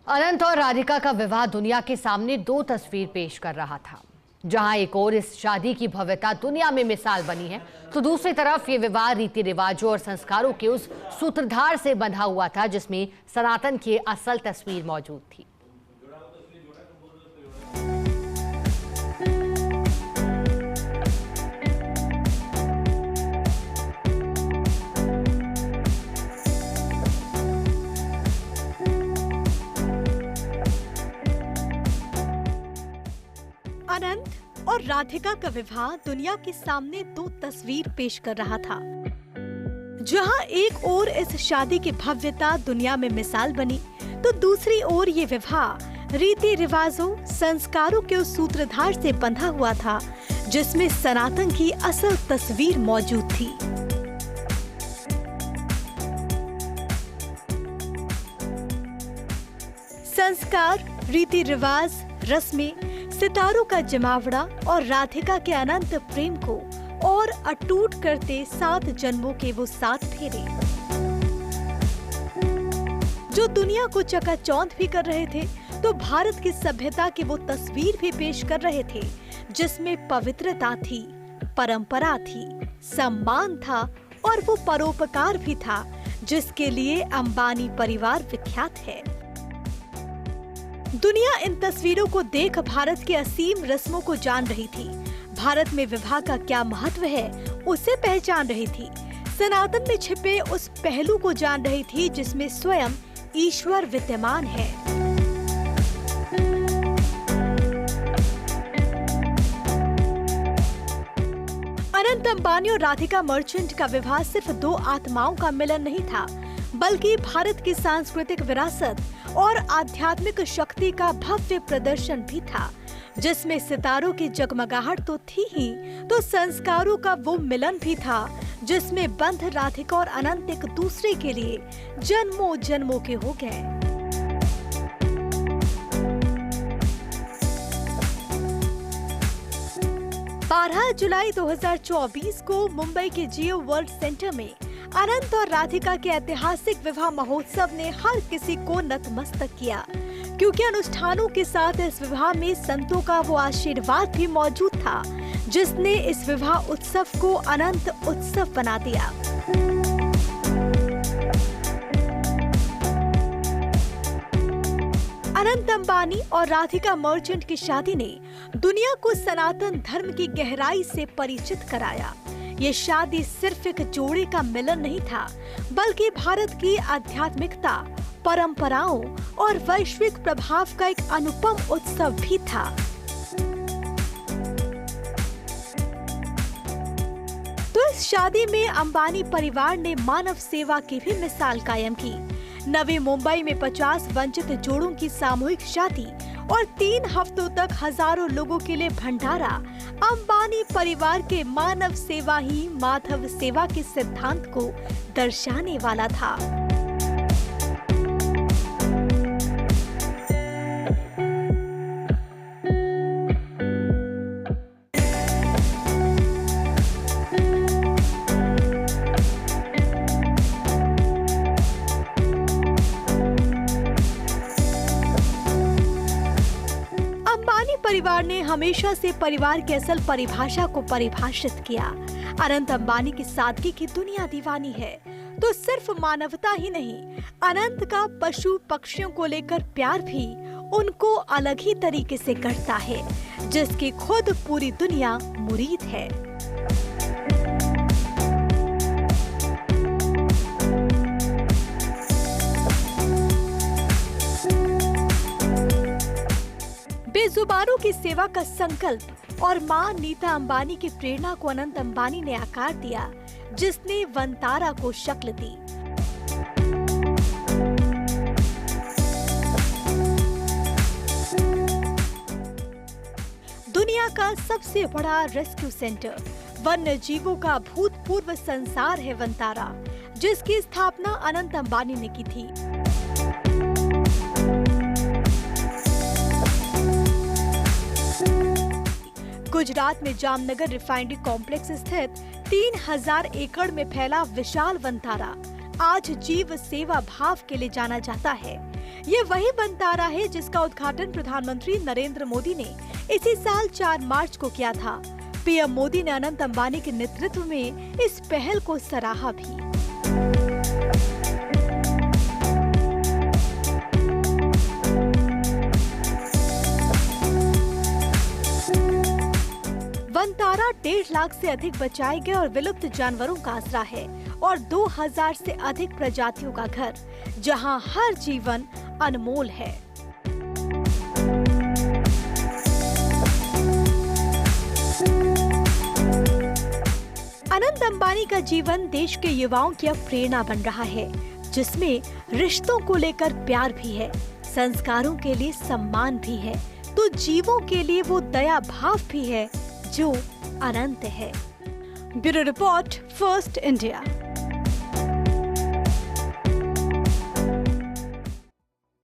अनंत और राधिका का विवाह दुनिया के सामने दो तस्वीर पेश कर रहा था। जहां एक और इस शादी की भव्यता दुनिया में मिसाल बनी है, तो दूसरी तरफ ये विवाह रीति रिवाजों और संस्कारों के उस सूत्रधार से बंधा हुआ था जिसमें सनातन की असल तस्वीर मौजूद थी। अनंत और राधिका का विवाह दुनिया के सामने दो तस्वीर पेश कर रहा था। जहां एक ओर इस शादी की भव्यता दुनिया में मिसाल बनी, तो दूसरी ओर ये विवाह रीति रिवाजों, संस्कारों के उस सूत्रधार से बंधा हुआ था जिसमें सनातन की असल तस्वीर मौजूद थी। संस्कार, रीति रिवाज, रस्में, सितारों का जमावड़ा और राधिका के अनंत प्रेम को और अटूट करते 7 जन्मों के वो 7 फेरे, जो दुनिया को चकाचौंध भी कर रहे थे, तो भारत की सभ्यता की वो तस्वीर भी पेश कर रहे थे जिसमें पवित्रता थी, परंपरा थी, सम्मान था और वो परोपकार भी था जिसके लिए अंबानी परिवार विख्यात है। दुनिया इन तस्वीरों को देख भारत की असीम रस्मों को जान रही थी। भारत में विवाह का क्या महत्व है उसे पहचान रही थी। सनातन में छिपे उस पहलू को जान रही थी जिसमें स्वयं ईश्वर विद्यमान है। अनंत अंबानी और राधिका मर्चेंट का विवाह सिर्फ दो आत्माओं का मिलन नहीं था, बल्कि भारत की सांस्कृतिक विरासत और आध्यात्मिक शक्ति का भव्य प्रदर्शन भी था, जिसमें सितारों की जगमगाहट तो थी ही, तो संस्कारों का वो मिलन भी था जिसमें बंध राधिका और अनंत एक दूसरे के लिए जन्मों जन्मों के हो गए। जुलाई 2024 को मुंबई के जियो वर्ल्ड सेंटर में अनंत और राधिका के ऐतिहासिक विवाह महोत्सव ने हर किसी को नतमस्तक किया, क्योंकि अनुष्ठानों के साथ इस विवाह में संतों का वो आशीर्वाद भी मौजूद था जिसने इस विवाह उत्सव को अनंत उत्सव बना दिया। अनंत अंबानी और राधिका मर्चेंट की शादी ने दुनिया को सनातन धर्म की गहराई से परिचित कराया। ये शादी सिर्फ एक जोड़े का मिलन नहीं था, बल्कि भारत की आध्यात्मिकता, परंपराओं और वैश्विक प्रभाव का एक अनुपम उत्सव भी था। तो इस शादी में अंबानी परिवार ने मानव सेवा की भी मिसाल कायम की। नवी मुंबई में 50 वंचित जोड़ों की सामूहिक शादी और 3 हफ्तों तक हजारों लोगों के लिए भंडारा अंबानी परिवार के मानव सेवा ही माधव सेवा के सिद्धांत को दर्शाने वाला था। परिवार ने हमेशा से परिवार की असल परिभाषा को परिभाषित किया। अनंत अंबानी की सादगी की दुनिया दीवानी है, तो सिर्फ मानवता ही नहीं, अनंत का पशु पक्षियों को लेकर प्यार भी उनको अलग ही तरीके से करता है, जिसकी खुद पूरी दुनिया मुरीद है। बेजुबानों की सेवा का संकल्प और मां नीता अंबानी की प्रेरणा को अनंत अंबानी ने आकार दिया, जिसने वंतारा को शक्ल दी। दुनिया का सबसे बड़ा रेस्क्यू सेंटर, वन्य जीवों का भूतपूर्व संसार है वंतारा, जिसकी स्थापना अनंत अंबानी ने की थी। गुजरात में जामनगर रिफाइनरी कॉम्प्लेक्स स्थित 3000 एकड़ में फैला विशाल वंतारा आज जीव सेवा भाव के लिए जाना जाता है। ये वही बंतारा है जिसका उद्घाटन प्रधानमंत्री नरेंद्र मोदी ने इसी साल 4 मार्च को किया था। पीएम मोदी ने अनंत अंबानी के नेतृत्व में इस पहल को सराहा भी। वनतारा 1.5 लाख से अधिक बचाए गए और विलुप्त जानवरों का आसरा है और 2000 से अधिक प्रजातियों का घर, जहां हर जीवन अनमोल है। अनंत अंबानी का जीवन देश के युवाओं की अब प्रेरणा बन रहा है, जिसमें रिश्तों को लेकर प्यार भी है, संस्कारों के लिए सम्मान भी है, तो जीवों के लिए वो दया भाव भी है जो अनंत है। Bureau report, first India.